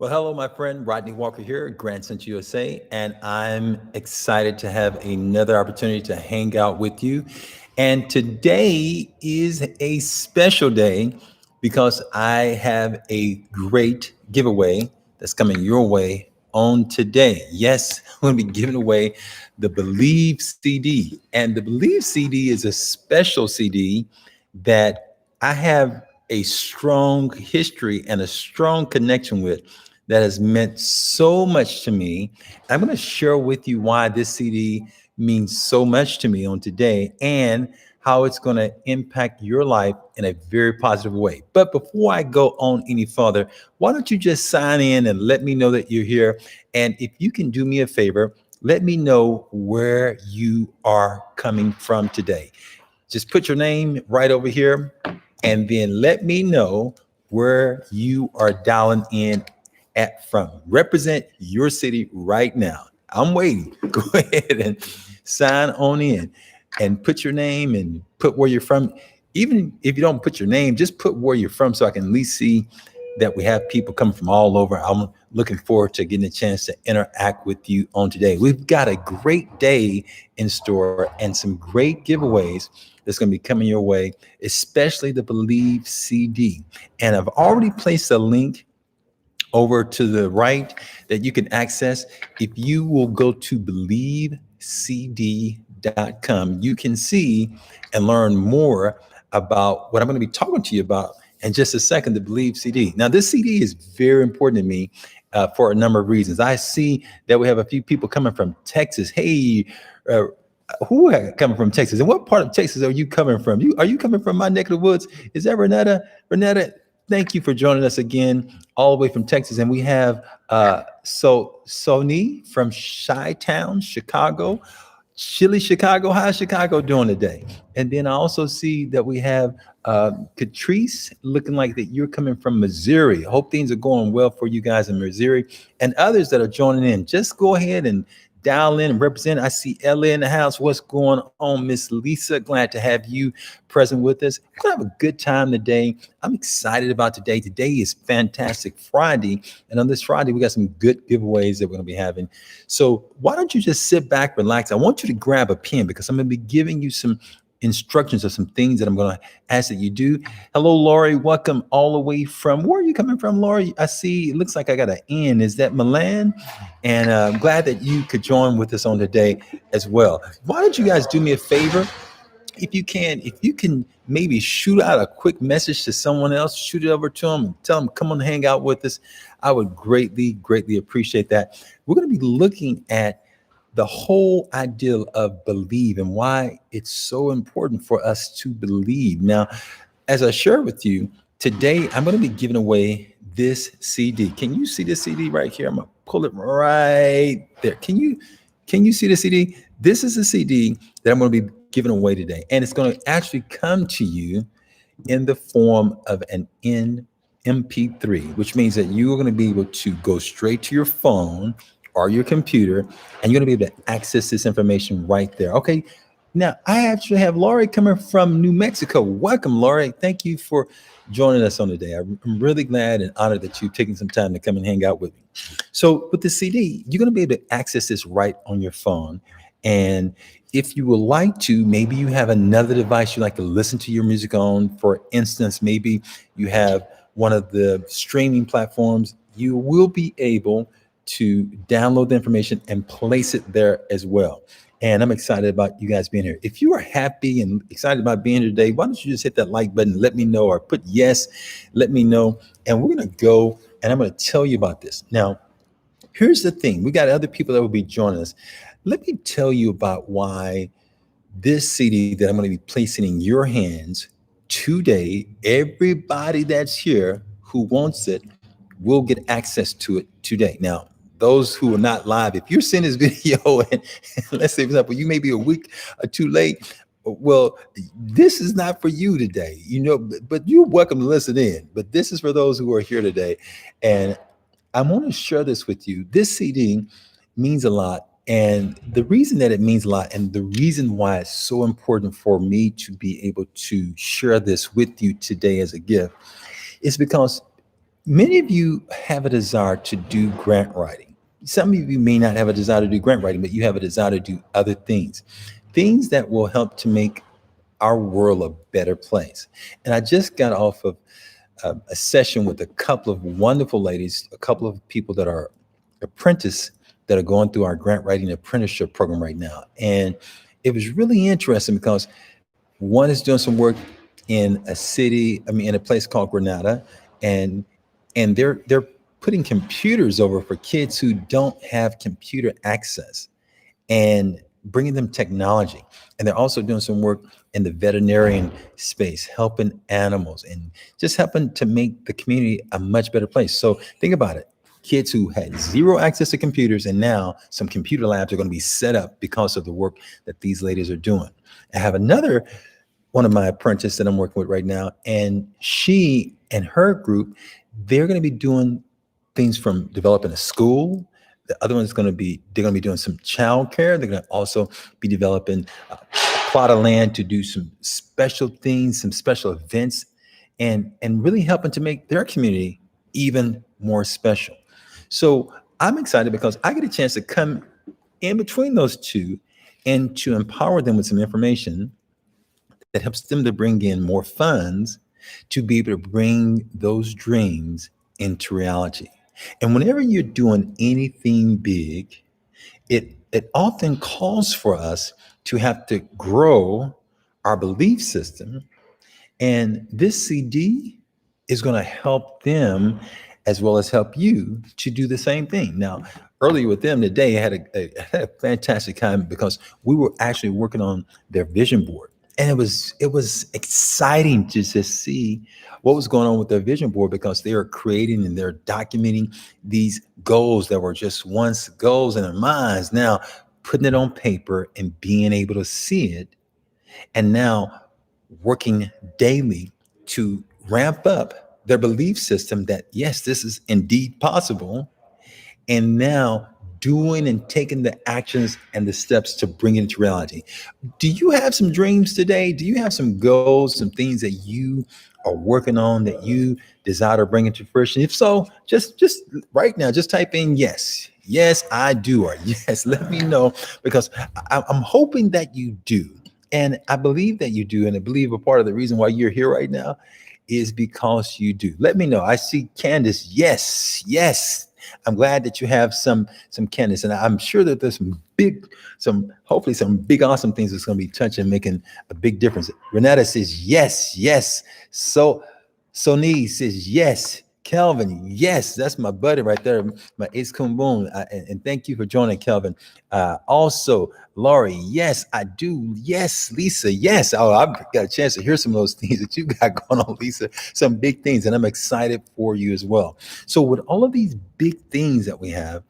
Well, hello, my friend Rodney Walker here, Grand Central USA, and I'm excited to have another opportunity to hang out with you. And today is a special day because I have a great giveaway that's coming your way on today. Yes, I'm going to be giving away the Believe CD. And the Believe CD is a special CD that I have a strong history and a strong connection with that has meant so much to me. I'm going to share with you why this CD means so much to me on today and how it's going to impact your life in a very positive way. But before I go on any further, why don't you just sign in and let me know that you're here? And if you can do me a favor, let me know where you are coming from today. Just put your name right over here and then let me know where you are dialing in at from. Represent your city right now. I'm waiting. Go ahead and sign on in and put your name and put where you're from. Even if you don't put your name, just put where you're from so I can at least see that we have people coming from all over. I'm looking forward to getting a chance to interact with you on today. We've got a great day in store and some great giveaways that's going to be coming your way, especially the Believe CD. And I've already placed a link over to the right that you can access. If you will go to believecd.com, you can see and learn more about what I'm going to be talking to you about in just a second, the Believe CD. Now, this CD is very important to me for a number of reasons. I see that we have a few people coming from Texas. Hey, uh, who are coming from Texas? And what part of Texas are you coming from? Are you coming from my neck of the woods? Is that Renetta? Renetta, thank you for joining us again, all the way from Texas. And we have Sony from Chi-Town, Chicago. Chile, Chicago. How's Chicago doing today? And then I also see that we have Catrice looking like that you're coming from Missouri. I hope things are going well for you guys in Missouri and others that are joining in. Just go ahead and dial in and represent. I see Ella in the house. What's going on, Miss Lisa? Glad to have you present with us. We're gonna have a good time today. I'm excited about today. Today is fantastic Friday. And on this Friday, we got some good giveaways that we're gonna be having. So why don't you just sit back, relax? I want you to grab a pen because I'm gonna be giving you some instructions or some things that I'm going to ask that you do. Hello, Lori. Welcome all the way from, where are you coming from, Lori? I see, it looks like I got an N. Is that Milan? And I'm glad that you could join with us on today as well. Why don't you guys do me a favor? If you can maybe shoot out a quick message to someone else, shoot it over to them and tell them, come on, hang out with us. I would greatly, greatly appreciate that. We're going to be looking at the whole idea of believe and why it's so important for us to believe. Now, as I share with you today, I'm going to be giving away this CD. Can you see this CD right here? I'm going to pull it right there. Can you see the CD? This is a CD that I'm going to be giving away today. And it's going to actually come to you in the form of an MP3, which means that you are going to be able to go straight to your phone or your computer, and you're going to be able to access this information right there. Okay. Now, I actually have Laurie coming from New Mexico. Welcome, Laurie. Thank you for joining us on today. I'm really glad and honored that you've taken some time to come and hang out with me. So with the CD, you're going to be able to access this right on your phone. And if you would like to, maybe you have another device you like to listen to your music on. For instance, maybe you have one of the streaming platforms. You will be able to download the information and place it there as well. And I'm excited about you guys being here. If you are happy and excited about being here today, why don't you just hit that like button, let me know, or put yes, let me know. And we're going to go and I'm going to tell you about this. Now, here's the thing. We got other people that will be joining us. Let me tell you about why this CD that I'm going to be placing in your hands today, everybody that's here who wants it will get access to it today. Now, those who are not live, if you're seeing this video and let's say, for example, you may be a week or two late, well, this is not for you today, but you're welcome to listen in. But this is for those who are here today. And I want to share this with you. This CD means a lot. And the reason that it means a lot and the reason why it's so important for me to be able to share this with you today as a gift is because Many of you have a desire to do grant writing. Some of you may not have a desire to do grant writing, but you have a desire to do other things, things that will help to make our world a better place. And I just got off of a session with a couple of wonderful ladies, a couple of people that are apprentice that are going through our grant writing apprenticeship program right now. And it was really interesting because one is doing some work in a city, I mean, in a place called Granada, and they're putting computers over for kids who don't have computer access and bringing them technology. And they're also doing some work in the veterinarian space, helping animals and just helping to make the community a much better place. So think about it. Kids who had zero access to computers, and now some computer labs are going to be set up because of the work that these ladies are doing. I have another one of my apprentices that I'm working with right now, and she and her group, they're going to be doing things from developing a school. The other one's going to be, they're going to be doing some childcare. They're going to also be developing a plot of land to do some special things, some special events, and really helping to make their community even more special. So I'm excited because I get a chance to come in between those two and to empower them with some information that helps them to bring in more funds to be able to bring those dreams into reality. And whenever you're doing anything big, it often calls for us to have to grow our belief system. And this CD is going to help them as well as help you to do the same thing. Now, earlier with them today, I had a fantastic time because we were actually working on their vision board. And it was exciting to just see what was going on with their vision board because they are creating and they're documenting these goals that were just once goals in their minds. Now putting it on paper and being able to see it, and now working daily to ramp up their belief system that yes, this is indeed possible, and now doing and taking the actions and the steps to bring it into reality. Do you have some dreams today? Do you have some goals, some things that you are working on that you desire to bring into fruition? If so, just right now, just type in yes. Yes, I do, or yes, let me know, because I'm hoping that you do. And I believe that you do. And I believe a part of the reason why you're here right now is because you do. Let me know. I see Candace. Yes, yes. I'm glad that you have some Candace, and I'm sure that there's hopefully some big awesome things that's going to be touching, making a big difference. Renata says yes, yes. So Sony says yes. Kelvin, yes, that's my buddy right there, my ace boom. And thank you for joining, Kelvin. Also, Laurie, yes, I do. Yes, Lisa, yes. Oh, I've got a chance to hear some of those things that you got going on, Lisa. Some big things, and I'm excited for you as well. So, with all of these big things that we have,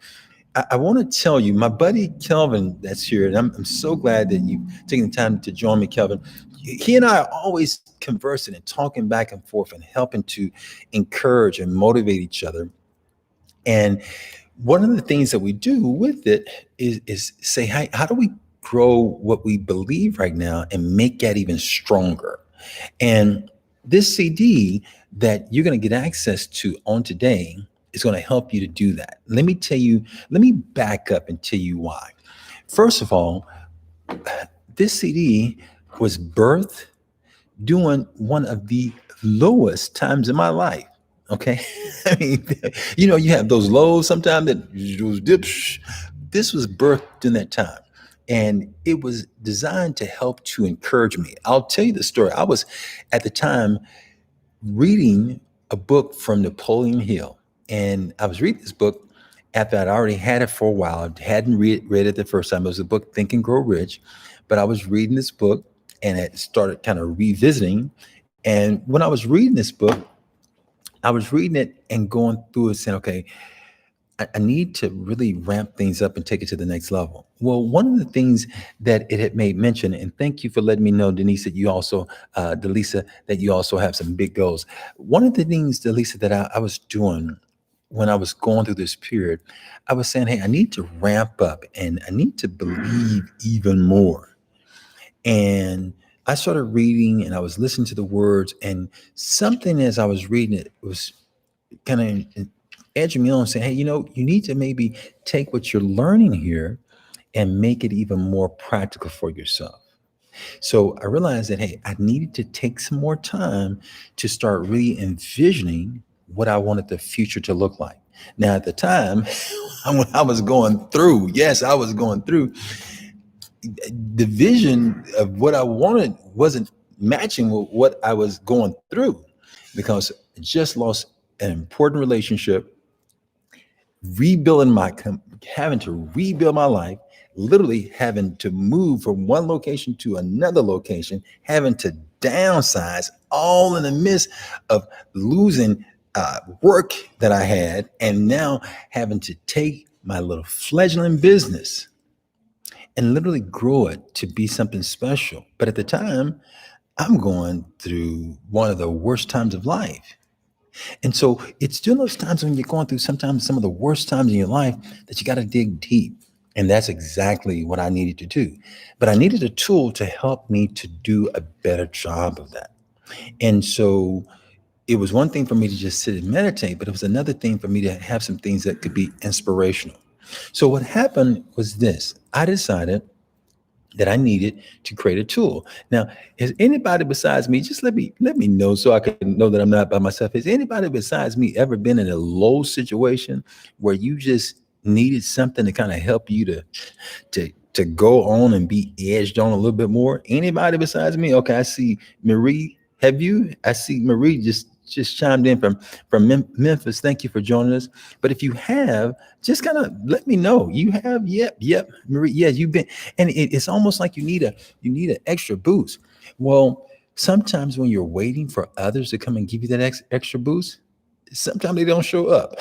I want to tell you, my buddy Kelvin that's here, and I'm so glad that you've taken the time to join me, Kelvin. He and I are always conversing and talking back and forth and helping to encourage and motivate each other. And one of the things that we do with it is say, hey, how do we grow what we believe right now and make that even stronger? And this CD that you're going to get access to on today is going to help you to do that. Let me back up and tell you why. First of all, this CD was birthed during one of the lowest times in my life. Okay. I mean, you have those lows sometimes, that those dips. This was birthed during that time. And it was designed to help to encourage me. I'll tell you the story. I was at the time reading a book from Napoleon Hill. And I was reading this book after I'd already had it for a while. I hadn't read it the first time. It was a book, Think and Grow Rich. But I was reading this book and it started kind of revisiting. And when I was reading this book, I was reading it and going through it saying, okay, I need to really ramp things up and take it to the next level. Well, one of the things that it had made mention, and thank you for letting me know, Denise, that you also, Delisa, that you also have some big goals. One of the things, Delisa, that I was doing when I was going through this period, I was saying, hey, I need to ramp up and I need to believe even more. And I started reading and I was listening to the words, and something as I was reading it was kind of edging me on, saying, hey, you need to maybe take what you're learning here and make it even more practical for yourself. So I realized that, hey, I needed to take some more time to start really envisioning what I wanted the future to look like. Now, at the time, when I was going through, yes, I was going through, the vision of what I wanted wasn't matching with what I was going through, because I just lost an important relationship, rebuilding having to rebuild my life, literally having to move from one location to another location, having to downsize, all in the midst of losing work that I had, and now having to take my little fledgling business and literally grow it to be something special. But at the time, I'm going through one of the worst times of life. And so it's during those times when you're going through sometimes some of the worst times in your life that you got to dig deep. And that's exactly what I needed to do. But I needed a tool to help me to do a better job of that. And so it was one thing for me to just sit and meditate, but it was another thing for me to have some things that could be inspirational. So what happened was this: I decided that I needed to create a tool. Now, has anybody besides me, just let me know so I can know that I'm not by myself. Has anybody besides me ever been in a low situation where you just needed something to kind of help you to go on and be edged on a little bit more? Anybody besides me? Okay, I see Marie. Have you? I see Marie just chimed in from Memphis. Thank you for joining us. But if you have, just kind of let me know. You have? Yep, Marie. Yeah, you've been, and it's almost like you need an extra boost. Well, sometimes when you're waiting for others to come and give you that extra boost, sometimes they don't show up.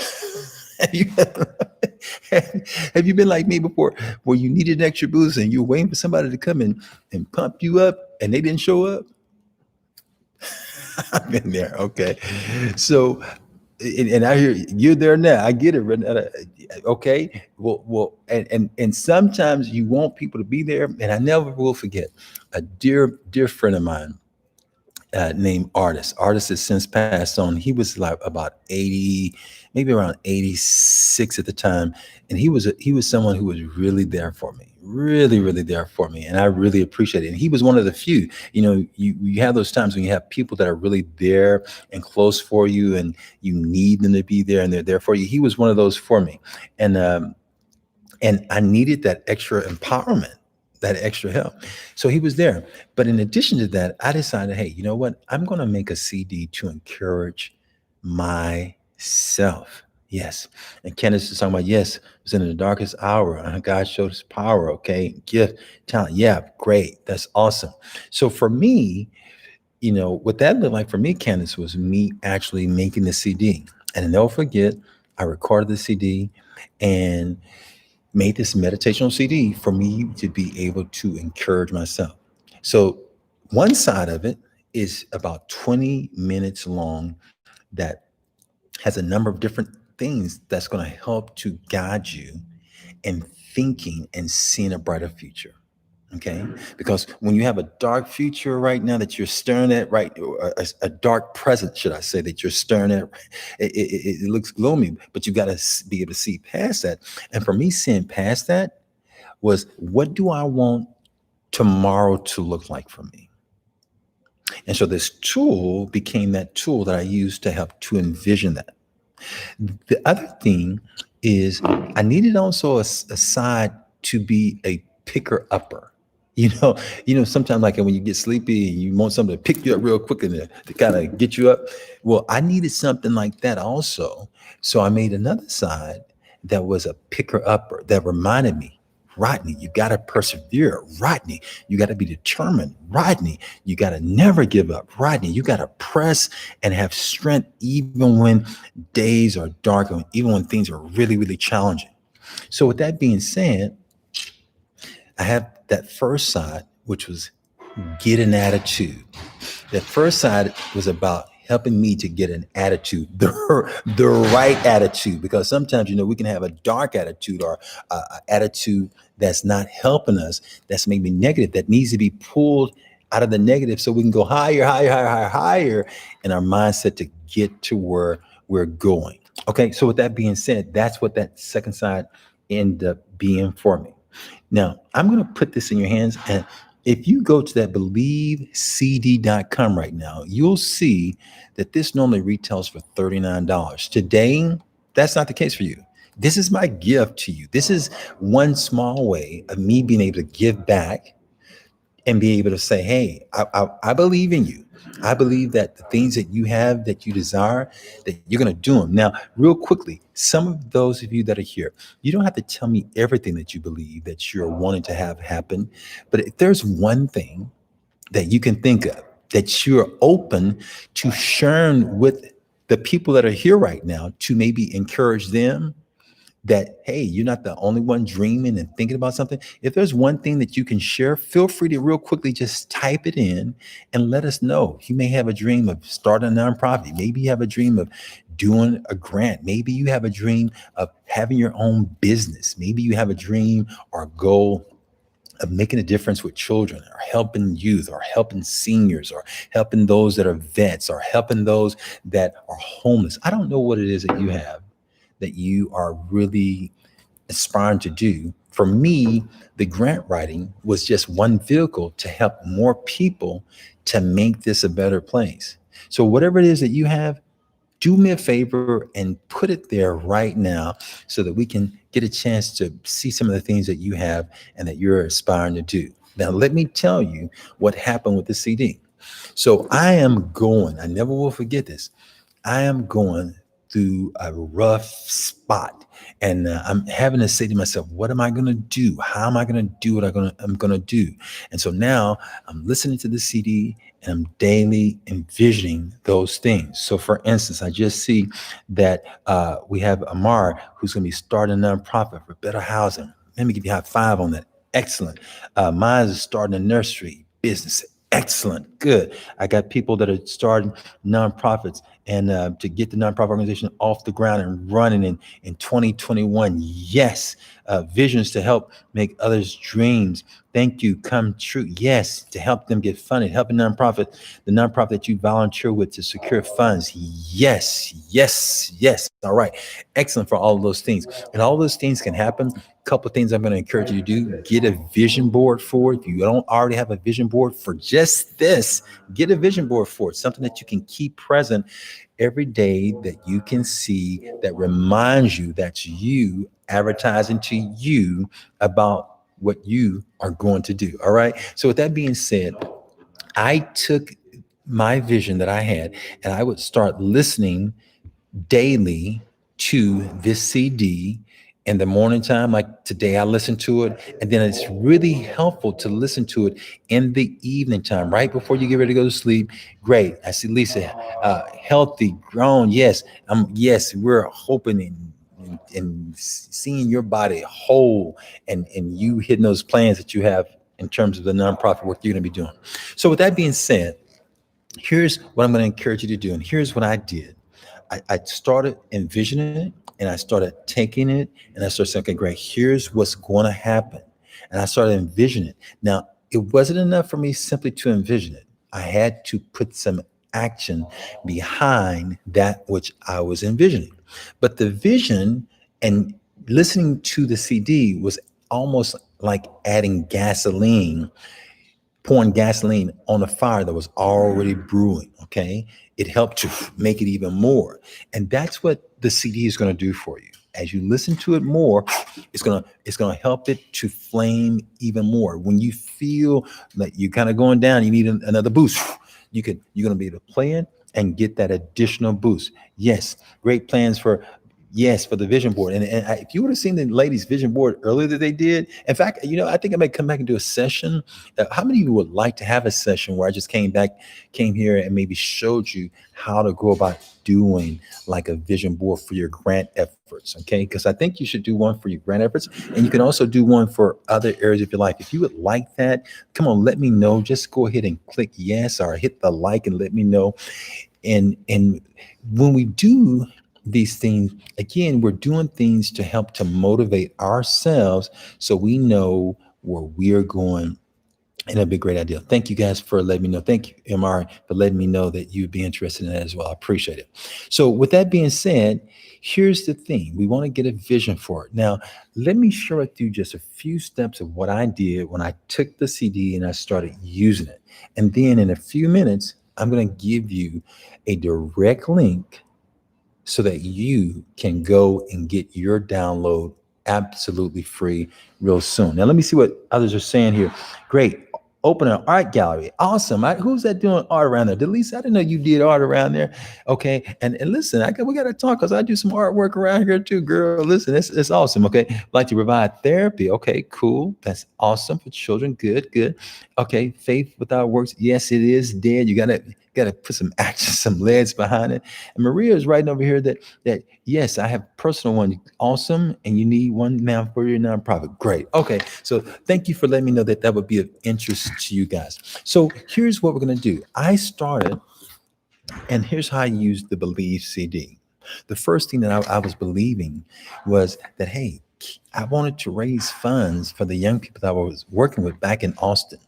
Have you, have you been like me before, where you needed an extra boost and you're waiting for somebody to come in and pump you up and they didn't show up? I've been there. Okay. So, and I hear you're there now. I get it, Renata. Okay. And sometimes you want people to be there. And I never will forget a dear friend of mine named Artist. Artist has since passed on. He was like about 80, maybe around 86 at the time. And he was someone who was really there for me, really there for me. And I really appreciate it. And he was one of the few. You have those times when you have people that are really there and close for you, and you need them to be there, and they're there for you. He was one of those for me. And I needed that extra empowerment, that extra help. So he was there. But in addition to that, I decided, hey, you know what? I'm going to make a CD to encourage myself. Yes. And Candace is talking about, yes, it was in the darkest hour. God showed his power. Okay. Gift, talent. Yeah. Great. That's awesome. So for me, what that looked like for me, Candace, was me actually making the CD. And I'll never forget, I recorded the CD and made this meditational CD for me to be able to encourage myself. So one side of it is about 20 minutes long, that has a number of different things that's going to help to guide you in thinking and seeing a brighter future. Okay. Because when you have a dark future right now that you're staring at, right, or a dark present, should I say, that you're staring at, it looks gloomy, but you got to be able to see past that. And for me, seeing past that was, what do I want tomorrow to look like for me? And so this tool became that tool that I used to help to envision that. The other thing is, I needed also a side to be a picker upper. Sometimes, like when you get sleepy and you want something to pick you up real quick and to kind of get you up. Well, I needed something like that also. So I made another side that was a picker upper that reminded me, Rodney, you got to persevere. Rodney, you got to be determined. Rodney, you got to never give up. Rodney, you got to press and have strength even when days are dark and even when things are really, really challenging. So with that being said, I have that first side, which was get an attitude. That first side was about helping me to get an attitude, the right attitude, because sometimes, we can have a dark attitude or an attitude that's not helping us, that's maybe negative, that needs to be pulled out of the negative so we can go higher in our mindset to get to where we're going. Okay, so with that being said, that's what that second side ended up being for me. Now, I'm going to put this in your hands. And if you go to that believecd.com right now, you'll see that this normally retails for $39. Today, that's not the case for you. This is my gift to you. This is one small way of me being able to give back and be able to say, hey, I believe in you. I believe that the things that you have that you desire, that you're going to do them. Now, real quickly, some of those of you that are here, you don't have to tell me everything that you believe that you're wanting to have happen. But if there's one thing that you can think of that you're open to sharing with the people that are here right now to maybe encourage them, that hey, you're not the only one dreaming and thinking about something. If there's one thing that you can share, feel free to real quickly just type it in and let us know. You may have a dream of starting a nonprofit. Maybe you have a dream of doing a grant. Maybe you have a dream of having your own business. Maybe you have a dream or goal of making a difference with children, or helping youth, or helping seniors, or helping those that are vets, or helping those that are homeless. I don't know what it is that you have that you are really aspiring to do. For me, the grant writing was just one vehicle to help more people to make this a better place. So whatever it is that you have, do me a favor and put it there right now so that we can get a chance to see some of the things that you have and that you're aspiring to do. Now, let me tell you what happened with the CD. So I never will forget this. I am going through a rough spot, and I'm having to say to myself, what am I going to do? How am I going to do what I'm going to do? And so now I'm listening to the CD and I'm daily envisioning those things. So for instance, I just see that we have Amar, who's going to be starting a nonprofit for better housing. Let me give you a high five on that. Excellent. Mine is starting a nursery business. Excellent. Good. I got people that are starting nonprofits and to get the nonprofit organization off the ground and running in 2021. Yes. Visions to help make others' dreams, thank you, come true. Yes. To help them get funded, helping nonprofit, the nonprofit that you volunteer with to secure funds. Yes. Yes. Yes. All right. Excellent for all of those things. And all those things can happen. Couple of things I'm going to encourage you to do: get a vision board for it. If you don't already have a vision board for just this, get a vision board for it. Something that you can keep present every day, that you can see, that reminds you that's you advertising to you about what you are going to do. All right. So with that being said, I took my vision that I had and I would start listening daily to this CD in the morning time. Like today, I listen to it, and then it's really helpful to listen to it in the evening time, right before you get ready to go to sleep. Great. I see Lisa, healthy, grown. Yes, yes, we're hoping and seeing your body whole, and you hitting those plans that you have in terms of the nonprofit work you're going to be doing. So with that being said, here's what I'm going to encourage you to do, and here's what I did. I started envisioning it, and I started taking it, and I started saying, okay, great, here's what's going to happen. And I started envisioning it. Now, it wasn't enough for me simply to envision it. I had to put some action behind that which I was envisioning. But the vision and listening to the CD was almost like adding gasoline, pouring gasoline on a fire that was already brewing. Okay. It helped to make it even more. And that's what the CD is going to do for you. As you listen to it more, it's gonna help it to flame even more. When you feel like you're kind of going down, you need another boost. You're gonna be able to play it and get that additional boost. Yes, great plans for, yes, for the vision board. And if you would have seen the ladies' vision board earlier that they did, in fact, I think I may come back and do a session. How many of you would like to have a session where I just came here and maybe showed you how to go about doing like a vision board for your grant efforts? Okay, because I think you should do one for your grant efforts, and you can also do one for other areas of your life. If you would like that, come on, let me know. Just go ahead and click yes or hit the like and let me know. And when we do these things, again, we're doing things to help to motivate ourselves so we know where we're going And that'd be a great idea. Thank you guys for letting me know. Thank you, MR, for letting me know that you'd be interested in that as well. I appreciate it. So, with that being said, here's the thing: we want to get a vision for it. Now, let me share with you just a few steps of what I did when I took the CD and I started using it. And then in a few minutes, I'm going to give you a direct link so that you can go and get your download absolutely free real soon. Now, let me see what others are saying here. Great. Open an art gallery. Awesome. Who's that doing art around there? Delise, I didn't know you did art around there. Okay. And listen, we got to talk because I do some artwork around here too, girl. Listen, it's awesome. Okay. Like to provide therapy. Okay, cool. That's awesome for children. Good, good. Okay. Faith without works. Yes, it is dead. You gotta put some action, some legs behind it. And Maria is writing over here that yes, I have personal one. Awesome. And you need one now for your nonprofit. Great. Okay. So thank you for letting me know that that would be of interest to you guys. So here's what we're going to do. I started, and here's how I used the Believe CD. The first thing that I was believing was that, hey, I wanted to raise funds for the young people that I was working with back in Austin.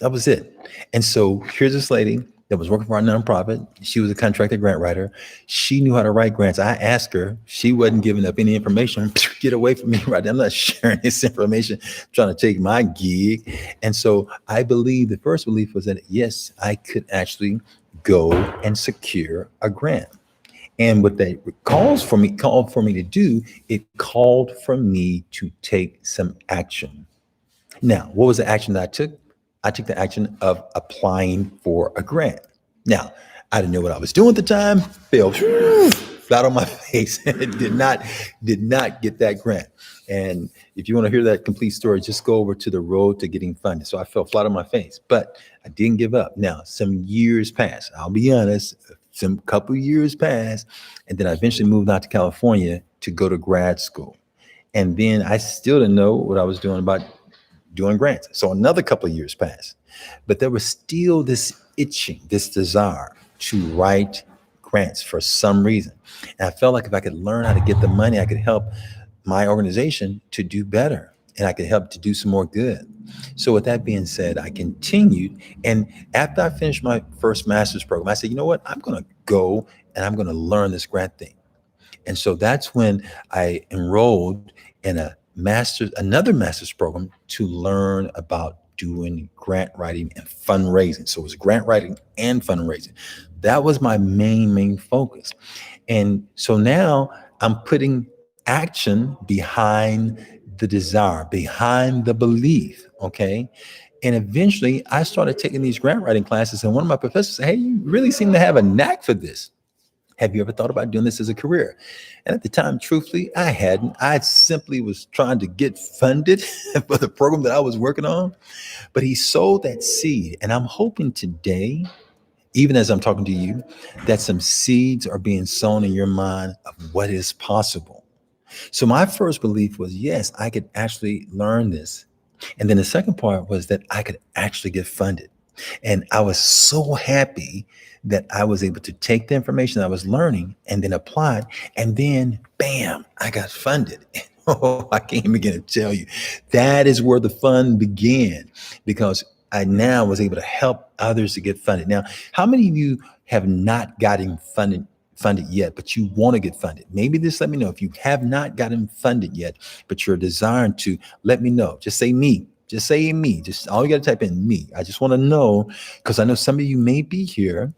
That was it. And so here's this lady that was working for our nonprofit. She was a contracted grant writer. She knew how to write grants. I asked her. She wasn't giving up any information. Get away from me right now. I'm not sharing this information, trying to take my gig. And so I believe the first belief was that, yes, I could actually go and secure a grant. And what that called for me to do, it called for me to take some action. Now, what was the action that I took? I took the action of applying for a grant. Now, I didn't know what I was doing at the time, fell flat on my face, and did not get that grant. And if you want to hear that complete story, just go over to the road to getting funded. So I fell flat on my face, but I didn't give up. Now, some years passed. I'll be honest, some couple years passed, and then I eventually moved out to California to go to grad school. And then I still didn't know what I was doing about doing grants. So another couple of years passed, but there was still this itching, this desire to write grants for some reason. And I felt like if I could learn how to get the money, I could help my organization to do better and I could help to do some more good. So with that being said, I continued. And after I finished my first master's program, I said, you know what? I'm going to go and I'm going to learn this grant thing. And so that's when I enrolled in another master's program to learn about doing grant writing and fundraising. So it was grant writing and fundraising. That was my main focus. And so now I'm putting action behind the desire, behind the belief. Okay. And eventually I started taking these grant writing classes, and one of my professors said, hey, you really seem to have a knack for this. Have you ever thought about doing this as a career? And at the time, truthfully, I hadn't. I simply was trying to get funded for the program that I was working on. But he sowed that seed. And I'm hoping today, even as I'm talking to you, that some seeds are being sown in your mind of what is possible. So my first belief was, yes, I could actually learn this. And then the second part was that I could actually get funded. And I was so happy that I was able to take the information I was learning and then apply it. And then, bam, I got funded. Oh, I can't even begin to tell you. That is where the fun began because I now was able to help others to get funded. Now, how many of you have not gotten funded yet, but you want to get funded? Maybe just let me know. If you have not gotten funded yet, but you're desiring to, let me know. Just say me. Just say me. Just all you got to type in me. I just want to know because I know some of you may be here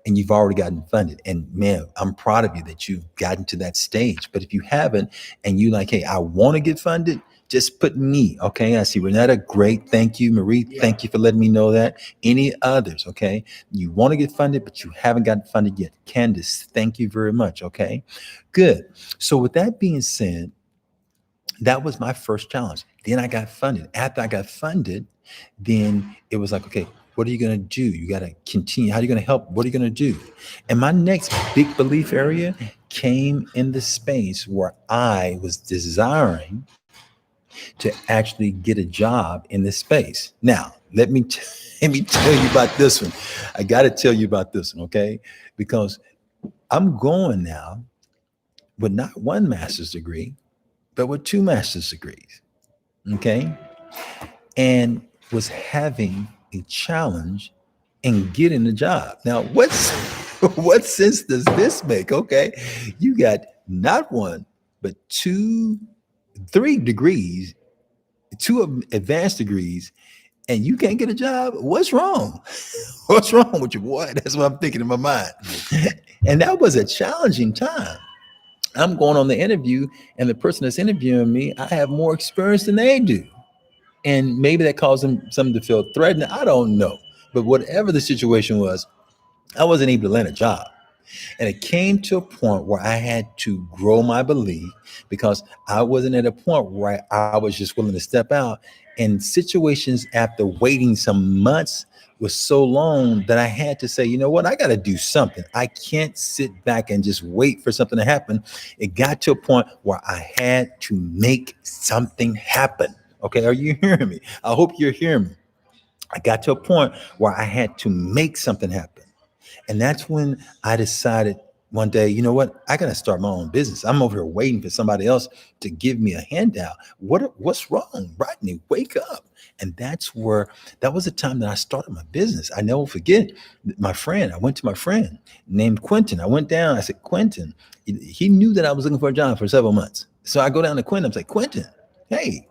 and you've already gotten funded. And man, I'm proud of you that you've gotten to that stage. But if you haven't and you like, hey, I want to get funded, just put me. Okay. I see Renetta. Great. Thank you. Marie. Thank you for letting me know that. Any others? Okay. You want to get funded, but you haven't gotten funded yet. Candace, thank you very much. Okay. Good. So with that being said, that was my first challenge. Then I got funded. After I got funded, then it was like, okay, what are you going to do? You got to continue. How are you going to help? What are you going to do? And my next big belief area came in the space where I was desiring to actually get a job in this space. Now, let me tell you about this one. I got to tell you about this one, okay? Because I'm going now with not one master's degree, but with two master's degrees. Okay. And was having a challenge in getting a job. Now, what's what sense does this make? Okay, you got not one, but two, three degrees, advanced degrees, and you can't get a job. What's wrong? What's wrong with you, boy? That's what I'm thinking in my mind. And that was a challenging time. I'm going on the interview, and the person that's interviewing me, I have more experience than they do. And maybe that caused them some to feel threatened. I don't know. But whatever the situation was, I wasn't able to land a job. And it came to a point where I had to grow my belief because I wasn't at a point where I was just willing to step out. And situations after waiting some months was so long that I had to say, you know what, I got to do something. I can't sit back and just wait for something to happen. It got to a point where I had to make something happen. Okay, are you hearing me? I hope you're hearing me. I got to a point where I had to make something happen. And that's when I decided one day, you know what? I got to start my own business. I'm over here waiting for somebody else to give me a handout. What's wrong? Rodney, wake up. And that was the time that I started my business. I never forget my friend. I went to my friend named Quentin. I went down. I said, Quentin, he knew that I was looking for a job for several months. So I go down to Quentin. I'm like, Quentin, hey,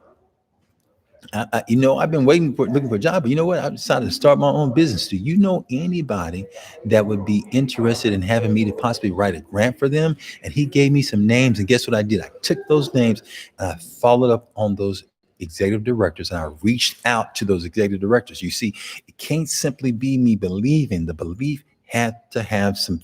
I've been looking for a job, but you know what? I decided to start my own business. Do you know anybody that would be interested in having me to possibly write a grant for them? And he gave me some names, and guess what I did? I took those names and I followed up on those executive directors, and I reached out to those executive directors. You see, it can't simply be me believing. The belief has to have some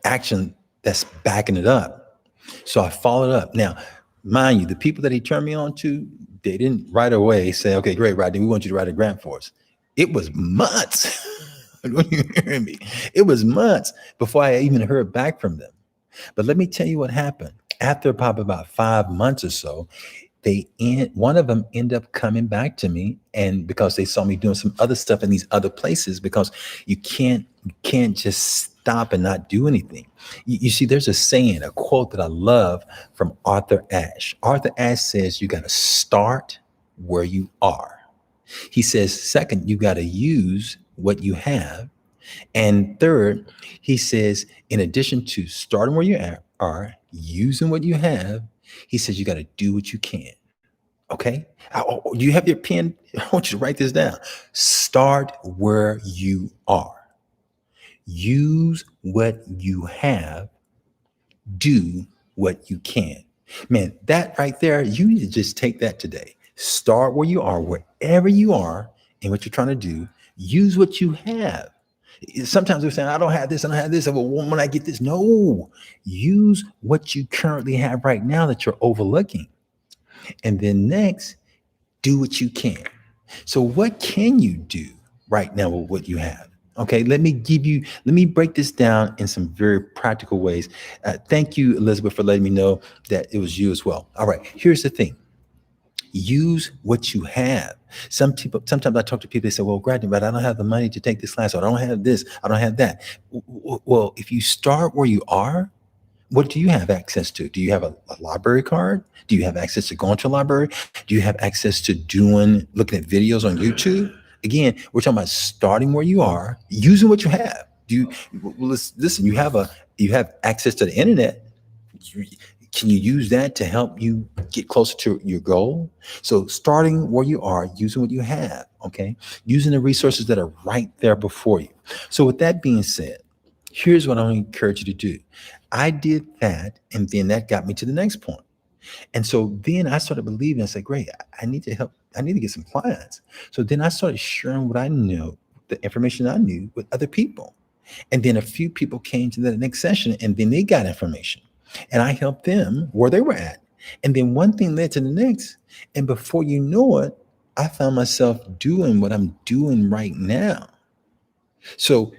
action that's backing it up. So I followed up. Now, mind you, the people that he turned me on to, they didn't right away say, okay, great, Rodney, we want you to write a grant for us. It was months. When you hearing me, it was months before I even heard back from them. But let me tell you what happened. After probably about 5 months or so, one of them ended up coming back to me, and because they saw me doing some other stuff in these other places, because you can't just stop and not do anything. You see, there's a saying, a quote that I love from Arthur Ashe. Arthur Ashe says you got to start where you are. He says, second, you got to use what you have. And third, he says, in addition to starting where you are, using what you have, he says you got to do what you can. Okay? You have your pen? I want you to write this down. Start where you are. Use what you have. Do what you can. Man, that right there, you need to just take that today. Start where you are, wherever you are, and what you're trying to do. Use what you have. Sometimes we're saying, I don't have this, I don't have this. Well, when I get this, no. Use what you currently have right now that you're overlooking. And then next, do what you can. So what can you do right now with what you have? Okay, let me break this down in some very practical ways. Thank you, Elizabeth, for letting me know that it was you as well. All right, here's the thing. Use what you have. Sometimes I talk to people, they say, well, Gradney, but I don't have the money to take this class, or I don't have this, I don't have that. Well, if you start where you are, what do you have access to? Do you have a library card? Do you have access to going to a library? Do you have access to looking at videos on YouTube? Again, we're talking about starting where you are, using what you have. Listen, you have access to the internet. Can you use that to help you get closer to your goal? So starting where you are, using what you have, okay? Using the resources that are right there before you. So with that being said, here's what I encourage you to do. I did that, and then that got me to the next point. And so then I started believing, I said, great, I need to help. I need to get some clients. So then I started sharing what I knew, the information I knew with other people. And then a few people came to the next session, and then they got information. And I helped them where they were at. And then one thing led to the next. And before you know it, I found myself doing what I'm doing right now. So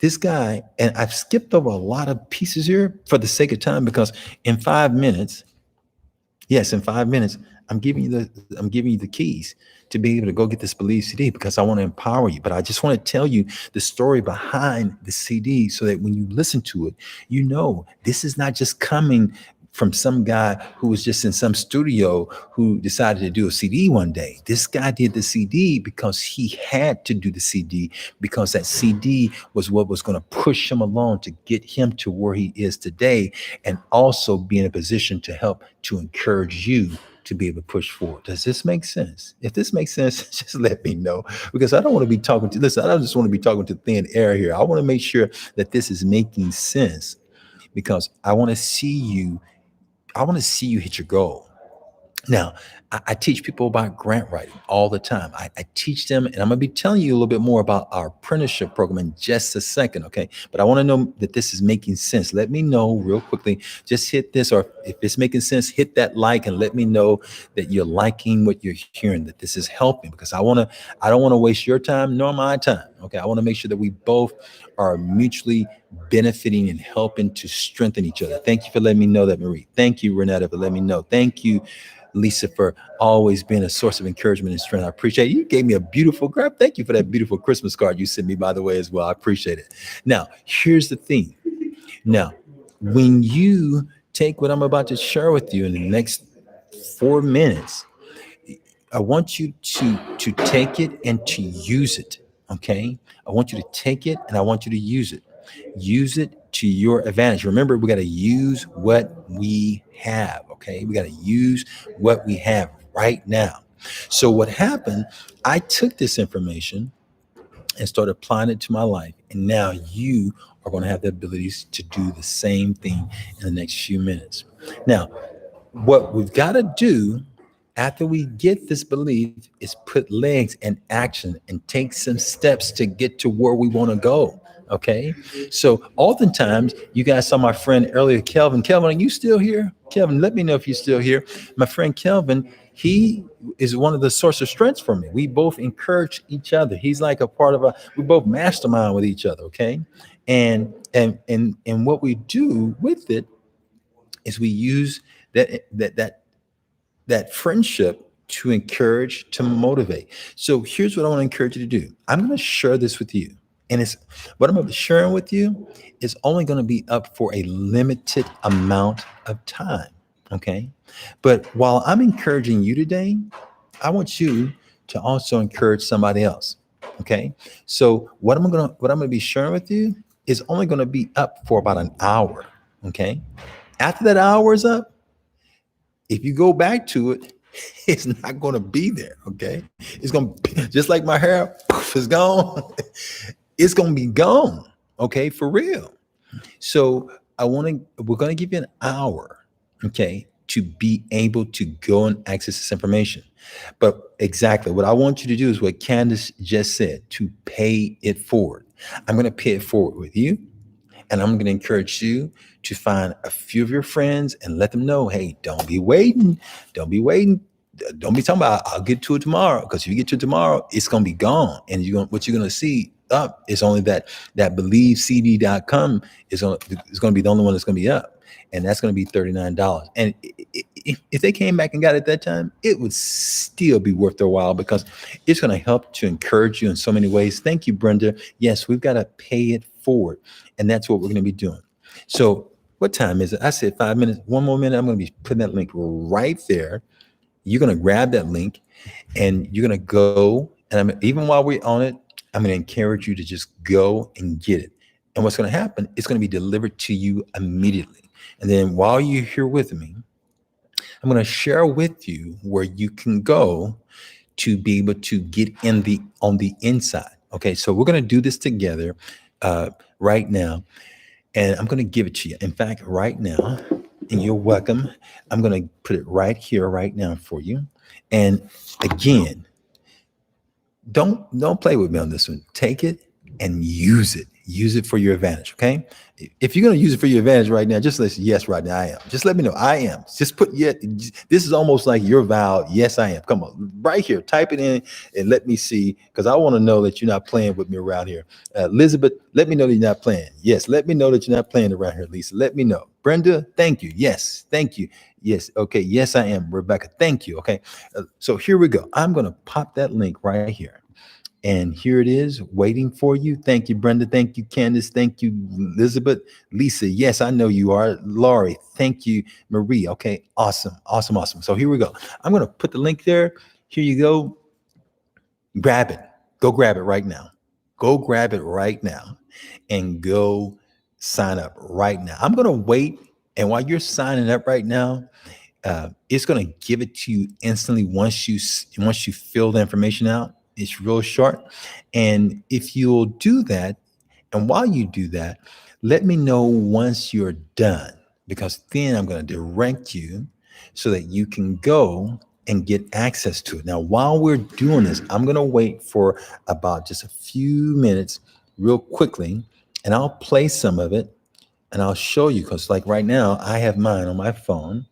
this guy, and I've skipped over a lot of pieces here for the sake of time, because in 5 minutes, I'm giving you the keys to be able to go get this Believe CD, because I want to empower you. But I just want to tell you the story behind the CD so that when you listen to it, you know this is not just coming from some guy who was just in some studio who decided to do a CD one day. This guy did the CD because he had to do the CD, because that CD was what was going to push him along to get him to where he is today, and also be in a position to help to encourage you to be able to push forward. Does this make sense? If this makes sense, just let me know, because I don't want to be talking to, listen, I don't just want to be talking to thin air here. I want to make sure that this is making sense, because I want to see you hit your goal. Now, I teach people about grant writing all the time. I teach them, and I'm going to be telling you a little bit more about our apprenticeship program in just a second, okay? But I want to know that this is making sense. Let me know real quickly. Just hit this, or if it's making sense, hit that like and let me know that you're liking what you're hearing, that this is helping, because I don't want to waste your time nor my time, okay? I want to make sure that we both are mutually benefiting and helping to strengthen each other. Thank you for letting me know that, Marie. Thank you, Renata, for letting me know. Thank you, Lisa, for always being a source of encouragement and strength. I appreciate it. You gave me a beautiful grab. Thank you for that beautiful Christmas card you sent me, by the way, as well. I appreciate it. Now, here's the thing. Now, when you take what I'm about to share with you in the next 4 minutes, I want you to take it and to use it. Okay. I want you to take it and I want you to use it. Use it to your advantage. Remember, we got to use what we have. Okay. We got to use what we have right now. So what happened, I took this information and started applying it to my life. And now you are going to have the abilities to do the same thing in the next few minutes. Now, what we've got to do after we get this belief is put legs in action and take some steps to get to where we want to go. Okay. So oftentimes you guys saw my friend earlier, Kelvin. Kelvin, are you still here? Kelvin, let me know if you're still here. My friend Kelvin, he is one of the source of strengths for me. We both encourage each other. He's like a part of we both mastermind with each other. Okay. And what we do with it is we use that friendship to encourage, to motivate. So here's what I want to encourage you to do. I'm going to share this with you. And it's what I'm going to be sharing with you is only going to be up for a limited amount of time. Okay. But while I'm encouraging you today, I want you to also encourage somebody else. Okay. So what I'm going to be sharing with you is only going to be up for about an hour. Okay. After that hour is up, if you go back to it, it's not going to be there. Okay. It's going to be just like my hair poof, is gone. It's going to be gone. Okay. For real. So we're going to give you an hour. Okay. To be able to go and access this information. But exactly what I want you to do is what Candace just said, to pay it forward. I'm going to pay it forward with you. And I'm going to encourage you to find a few of your friends and let them know, hey, don't be waiting. Don't be waiting. Don't be talking about, I'll get to it tomorrow. Because if you get to it tomorrow, it's going to be gone. And what you're going to see up is only that BelieveCD.com is going to be the only one that's going to be up. And that's going to be $39. And if they came back and got it at that time, it would still be worth their while, because it's going to help to encourage you in so many ways. Thank you, Brenda. Yes, we've got to pay it forward. And that's what we're going to be doing. So what time is it? I said 5 minutes. One more minute. I'm going to be putting that link right there. You're going to grab that link and you're going to go. And even while we're on it, I'm going to encourage you to just go and get it. And what's going to happen, it's going to be delivered to you immediately. And then while you're here with me, I'm going to share with you where you can go to be able to get on the inside. Okay, so we're going to do this together right now. And I'm going to give it to you. In fact, right now, and you're welcome, I'm going to put it right here, right now for you. And again, don't play with me on this one. Take it and use it. Use it for your advantage, okay? If you're going to use it for your advantage right now, just listen, yes, right now, I am. Just let me know, I am. Just put, yeah, this is almost like your vow, yes, I am. Come on, right here, type it in and let me see, because I want to know that you're not playing with me around here. Elizabeth, let me know that you're not playing. Yes, let me know that you're not playing around here, Lisa. Let me know. Brenda, thank you. Yes, thank you. Yes, okay, yes, I am. Rebecca, thank you, okay? So here we go. I'm going to pop that link right here. And here it is waiting for you. Thank you, Brenda. Thank you, Candace. Thank you, Elizabeth. Lisa, yes, I know you are. Laurie, thank you, Marie. Okay, awesome, awesome, awesome. So here we go. I'm going to put the link there. Here you go. Grab it. Go grab it right now. Go grab it right now and go sign up right now. I'm going to wait. And while you're signing up right now, it's going to give it to you instantly once you fill the information out. It's real short. And if you'll do that, and while you do that, let me know once you're done, because then I'm going to direct you so that you can go and get access to it. Now, while we're doing this, I'm going to wait for about just a few minutes real quickly, and I'll play some of it and I'll show you, because like right now, I have mine on my phone.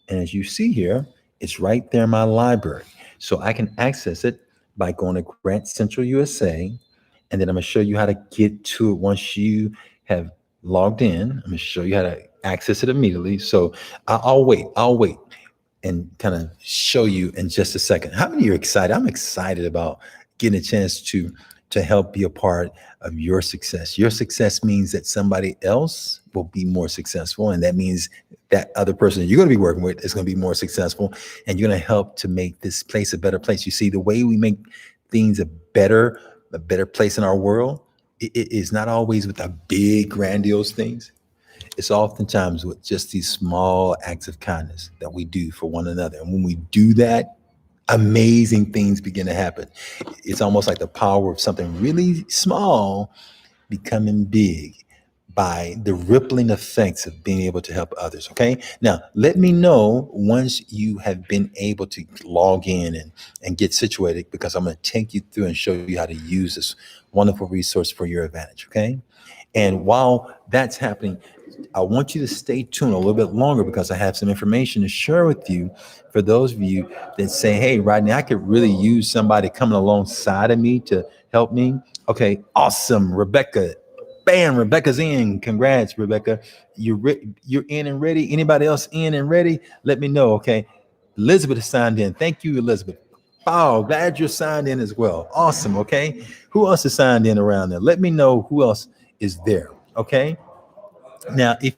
And as you see here, it's right there in my library. So I can access it by going to Grant Central USA. And then I'm going to show you how to get to it once you have logged in. I'm going to show you how to access it immediately. So I'll wait. I'll wait and kind of show you in just a second. How many are excited? I'm excited about getting a chance to help be a part of your success. Your success means that somebody else will be more successful, and that means that other person that you're going to be working with is going to be more successful, and you're going to help to make this place a better place. You see, the way we make things a better place in our world, it is not always with the big grandiose things. It's oftentimes with just these small acts of kindness that we do for one another. And when we do that, amazing things begin to happen. It's almost like the power of something really small becoming big by the rippling effects of being able to help others. Okay. Now, let me know once you have been able to log in and get situated, because I'm going to take you through and show you how to use this wonderful resource for your advantage. Okay. And while that's happening, I want you to stay tuned a little bit longer, because I have some information to share with you for those of you that say, hey, Rodney, I could really use somebody coming alongside of me to help me. Okay, awesome. Rebecca, bam, Rebecca's in. Congrats, Rebecca. You're in and ready. Anybody else in and ready? Let me know, okay? Elizabeth is signed in. Thank you, Elizabeth. Oh, glad you're signed in as well. Awesome, okay? Who else is signed in around there? Let me know who else is there, okay? Now, if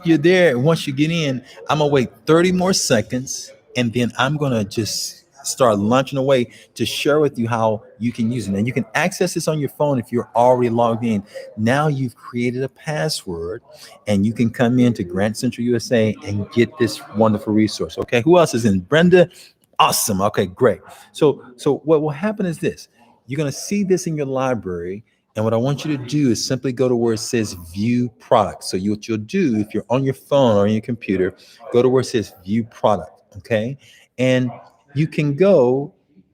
you're there, once you get in, I'm gonna wait 30 more seconds, and then I'm gonna just start launching away to share with you how you can use it. And you can access this on your phone if you're already logged in. Now you've created a password, and you can come into Grant Central USA and get this wonderful resource. Okay, who else is in? Brenda. Awesome. Okay, great. So what will happen is this. You're going to see this in your library. And what I want you to do is simply go to where it says view product. So what you'll do, if you're on your phone or on your computer, go to where it says view product. Okay. And you can go,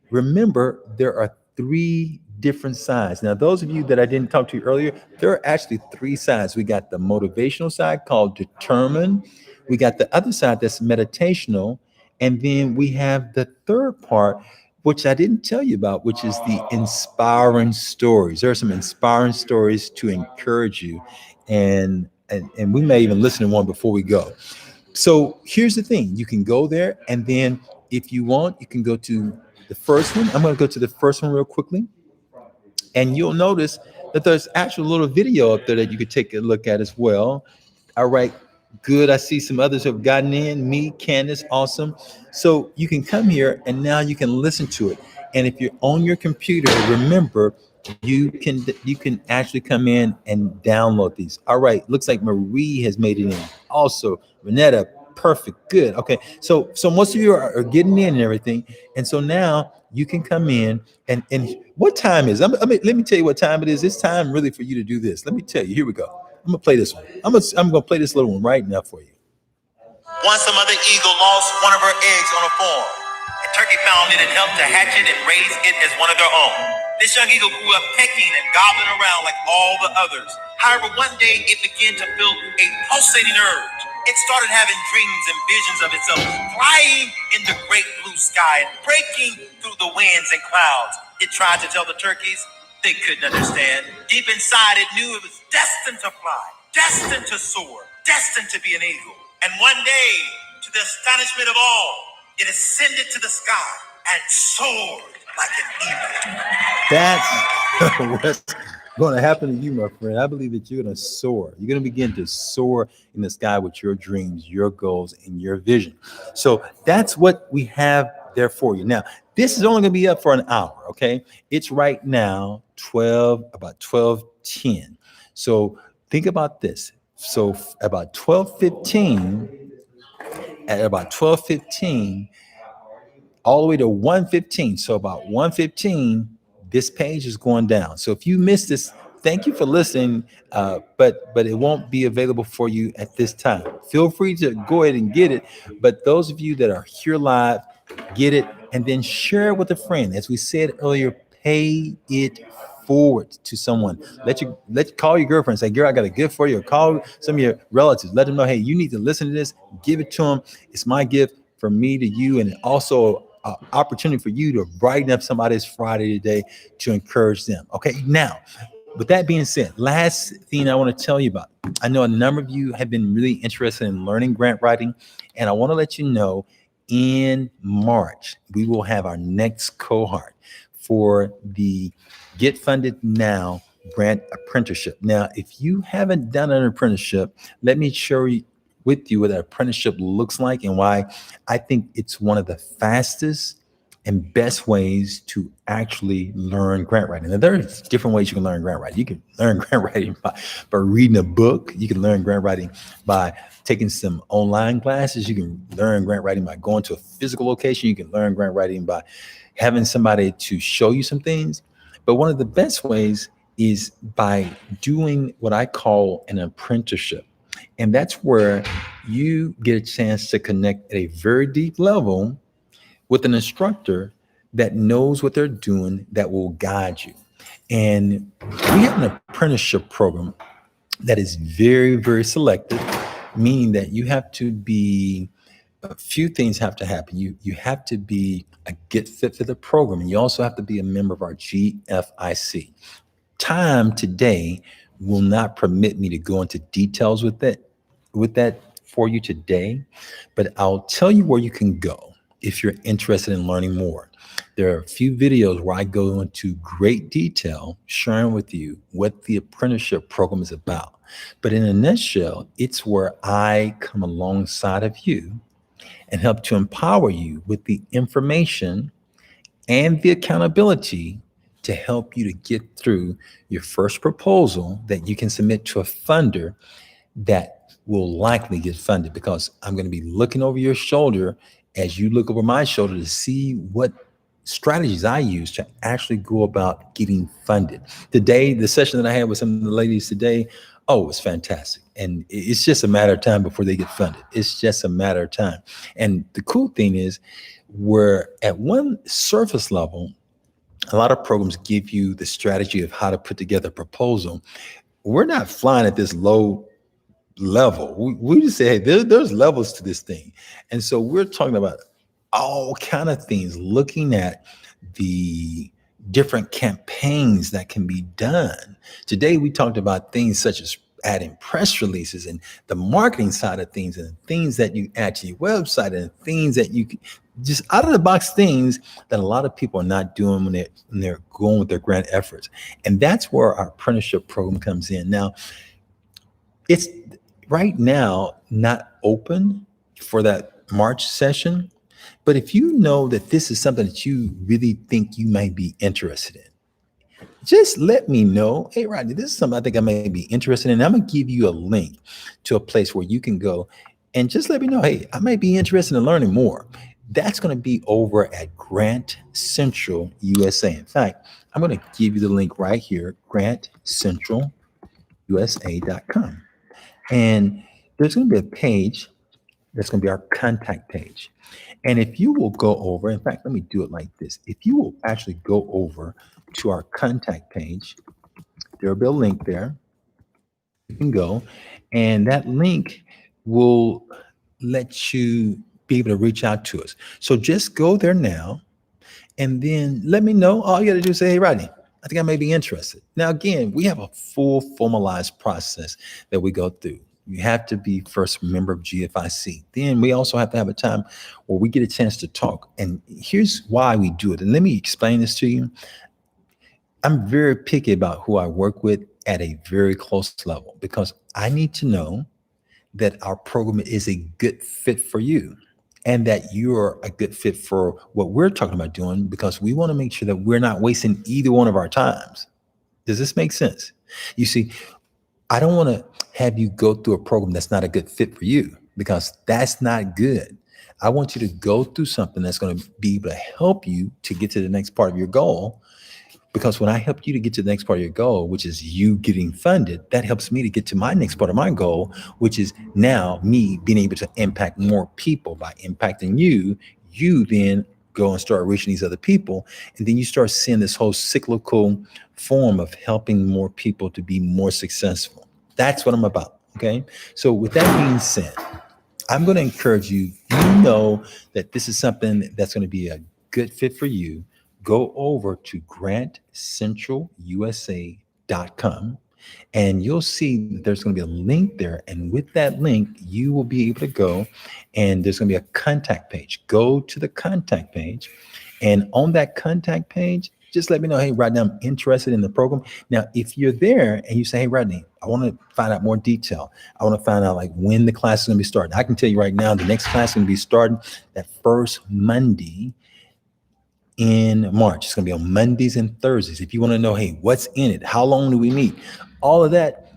remember, there are three different sides. Now, those of you that I didn't talk to earlier, there are actually three sides. We got the motivational side called determine. We got the other side that's meditational. And then we have the third part, which I didn't tell you about, which is the inspiring stories. There are some inspiring stories to encourage you. And we may even listen to one before we go. So here's the thing. You can go there, and then if you want, you can go to the first one. I'm going to go to the first one real quickly. And you'll notice that there's actually a little video up there that you could take a look at as well. All right, good. I see some others have gotten in. Me, Candace, awesome. So you can come here and now you can listen to it. And if you're on your computer, remember you can actually come in and download these. All right, looks like Marie has made it in. Also, Renetta, perfect, good. Okay, so most of you are getting in and everything, and so now you can come in and what time is? Let me tell you what time it is. It's time really for you to do this. Let me tell you. Here we go. I'm gonna play this one. I'm gonna play this little one right now for you. Once a mother eagle lost one of her eggs on a farm. A turkey found it and helped to hatch it and raise it as one of their own. This young eagle grew up pecking and gobbling around like all the others. However, one day it began to feel a pulsating urge. It started having dreams and visions of itself flying in the great blue sky and breaking through the winds and clouds. It tried to tell the turkeys. They couldn't understand. Deep inside, it knew it was destined to fly, destined to soar, destined to be an eagle. And one day, to the astonishment of all, it ascended to the sky and soared like an eagle. That's what's going to happen to you, my friend. I believe that you're going to soar. You're going to begin to soar in the sky with your dreams, your goals, and your vision. So that's what we have there for you. Now, this is only going to be up for an hour, okay? It's right now about 12:10. So think about this. So about 12:15, at about 12:15, all the way to 1:15. So about 1:15, this page is going down. So if you missed this, thank you for listening, but it won't be available for you at this time. Feel free to go ahead and get it. But those of you that are here live, get it and then share it with a friend. As we said earlier, pay it forward to someone. Call your girlfriend and say, girl, I got a gift for you. Or call some of your relatives. Let them know, hey, you need to listen to this. Give it to them. It's my gift from me to you, and also an opportunity for you to brighten up somebody's Friday today to encourage them. Okay, now, with that being said, last thing I want to tell you about. I know a number of you have been really interested in learning grant writing, and I want to let you know in March, we will have our next cohort for the Get Funded Now grant apprenticeship. Now, if you haven't done an apprenticeship, let me show you with you what an apprenticeship looks like and why I think it's one of the fastest and best ways to actually learn grant writing. Now, there's different ways you can learn grant writing. You can learn grant writing by reading a book. You can learn grant writing by taking some online classes. You can learn grant writing by going to a physical location. You can learn grant writing by having somebody to show you some things. But one of the best ways is by doing what I call an apprenticeship. And that's where you get a chance to connect at a very deep level with an instructor that knows what they're doing, that will guide you. And we have an apprenticeship program that is very, very selective, meaning that you have to be, a few things have to happen. You have to be a get fit for the program, and you also have to be a member of our GFIC. Time today will not permit me to go into details with that for you today, but I'll tell you where you can go if you're interested in learning more. There are a few videos where I go into great detail sharing with you what the apprenticeship program is about. But in a nutshell, it's where I come alongside of you and help to empower you with the information and the accountability to help you to get through your first proposal that you can submit to a funder that will likely get funded, because I'm going to be looking over your shoulder as you look over my shoulder to see what strategies I use to actually go about getting funded. Today, the session that I had with some of the ladies today, oh, it was fantastic. And it's just a matter of time before they get funded. It's just a matter of time. And the cool thing is, we're at one surface level, a lot of programs give you the strategy of how to put together a proposal. We're not flying at this low level. We just say, hey, there's levels to this thing. And so we're talking about all kind of things, looking at the different campaigns that can be done. Today, we talked about things such as adding press releases and the marketing side of things, and things that you add to your website, and things that you just out of the box things that a lot of people are not doing when they're going with their grant efforts. And that's where our apprenticeship program comes in. Now, it's right now not open for that March session, but if you know that this is something that you really think you might be interested in, just let me know. Hey, Rodney, this is something I think I may be interested in. I'm going to give you a link to a place where you can go and just let me know, hey, I might be interested in learning more. That's going to be over at Grant Central USA. In fact, I'm going to give you the link right here, grantcentralusa.com. And there's going to be a page that's going to be our contact page. And if you will go over, in fact, let me do it like this. If you will actually go over to our contact page, there'll be a link there. You can go, and that link will let you be able to reach out to us. So just go there now, and then let me know. All you got to do is say, hey, Rodney, I think I may be interested. Now, again, we have a full formalized process that we go through. You have to be first a member of GFIC. Then we also have to have a time where we get a chance to talk. And here's why we do it. And let me explain this to you. I'm very picky about who I work with at a very close level because I need to know that our program is a good fit for you and that you're a good fit for what we're talking about doing because we want to make sure that we're not wasting either one of our times. Does this make sense? You see, I don't want to have you go through a program that's not a good fit for you because that's not good. I want you to go through something that's going to be able to help you to get to the next part of your goal because when I help you to get to the next part of your goal, which is you getting funded, that helps me to get to my next part of my goal, which is now me being able to impact more people. By impacting you, you then go and start reaching these other people. And then you start seeing this whole cyclical form of helping more people to be more successful. That's what I'm about. Okay. So with that being said, I'm going to encourage you, you know that this is something that's going to be a good fit for you. Go over to grantcentralusa.com and you'll see that there's going to be a link there. And with that link, you will be able to go and there's going to be a contact page. Go to the contact page. And on that contact page, just let me know, hey, Rodney, I'm interested in the program. Now, if you're there and you say, hey, Rodney, I want to find out more detail. I want to find out like when the class is going to be starting. I can tell you right now, the next class is going to be starting that first Monday in March. It's going to be on Mondays and Thursdays. If you want to know, hey, what's in it? How long do we meet? All of that,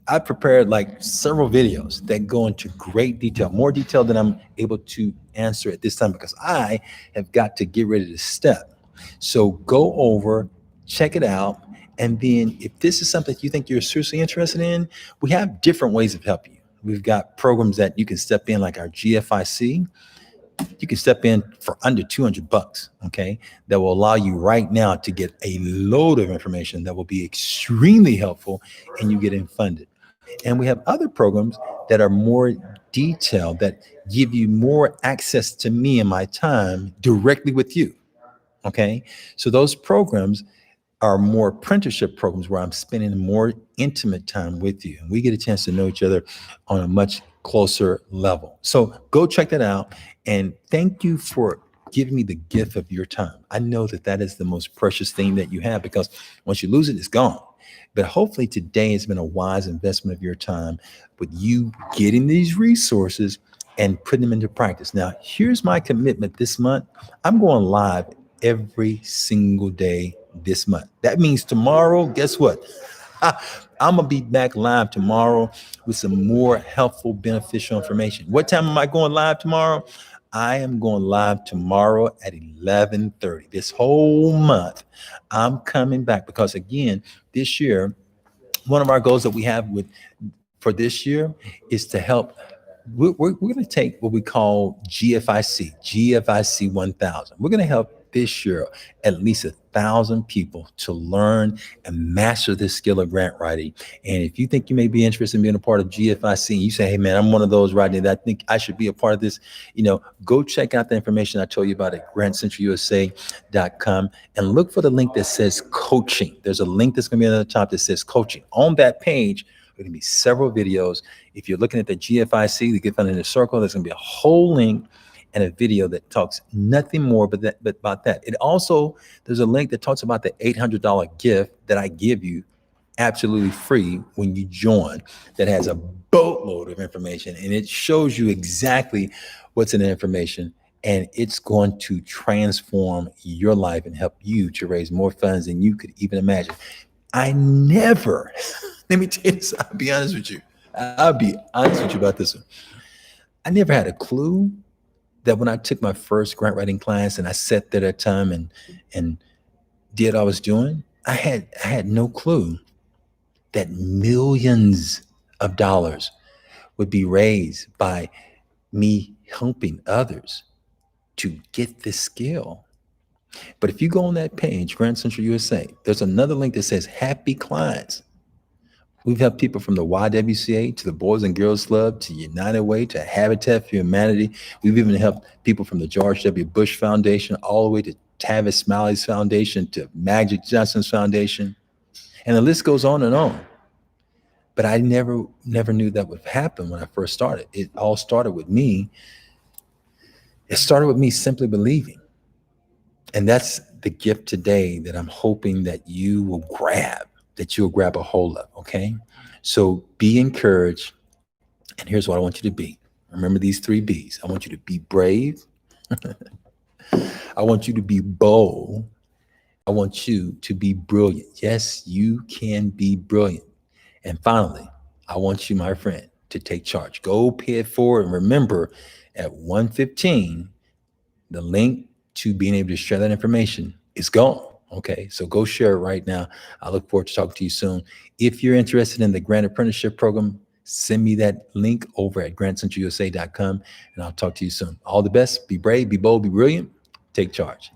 I prepared like several videos that go into great detail, more detail than I'm able to answer at this time because I have got to get ready to step. So go over, check it out. And then if this is something you think you're seriously interested in, we have different ways of helping you. We've got programs that you can step in like our GFIC. You can step in for under $200, okay? That will allow you right now to get a load of information that will be extremely helpful and you getting funded. And we have other programs that are more detailed that give you more access to me and my time directly with you, okay? So those programs are more apprenticeship programs where I'm spending more intimate time with you. And we get a chance to know each other on a much closer level. So go check that out. And thank you for giving me the gift of your time. I know that that is the most precious thing that you have because once you lose it, it's gone. But hopefully today has been a wise investment of your time with you getting these resources and putting them into practice. Now, here's my commitment this month. I'm going live every single day this month. That means tomorrow, guess what? I'm going to be back live tomorrow with some more helpful, beneficial information. What time am I going live tomorrow? I am going live tomorrow at 11:30. This whole month, I'm coming back because again, this year, one of our goals that we have with for this year is to help. We're going to take what we call GFIC 1000. We're going to help this year at least 1,000 people to learn and master this skill of grant writing. And if you think you may be interested in being a part of GFIC, you say, hey man, I'm one of those right now that I think I should be a part of this, go check out the information I told you about at grantcentralusa.com and look for the link that says coaching. There's a link that's going to be on the top that says coaching. On that page, there are going to be several videos. If you're looking at the GFIC, the Get Funded in a Circle, there's going to be a whole link and a video that talks nothing more but about that. It also, there's a link that talks about the $800 gift that I give you absolutely free when you join that has a boatload of information and it shows you exactly what's in the information and it's going to transform your life and help you to raise more funds than you could even imagine. I never, let me tell you this, I'll be honest with you. I'll be honest with you about this one. I never had a clue that when I took my first grant writing class and I sat there at time and did what I was doing, I had no clue that millions of dollars would be raised by me helping others to get this skill. But if you go on that page, Grant Central USA, there's another link that says happy clients. We've helped people from the YWCA to the Boys and Girls Club to United Way to Habitat for Humanity. We've even helped people from the George W. Bush Foundation all the way to Tavis Smiley's Foundation to Magic Johnson's Foundation. And the list goes on and on. But I never knew that would happen when I first started. It all started with me. It started with me simply believing. And that's the gift today that I'm hoping that you'll grab a hold of. Okay. So be encouraged. And here's what I want you to be. Remember these three B's. I want you to be brave. I want you to be bold. I want you to be brilliant. Yes, you can be brilliant. And finally, I want you, my friend, to take charge. Go pay it forward. And remember, at 1:15, the link to being able to share that information is gone. Okay, so go share it right now. I look forward to talking to you soon. If you're interested in the Grant Apprenticeship Program, send me that link over at grantcentralusa.com, and I'll talk to you soon. All the best. Be brave, be bold, be brilliant. Take charge.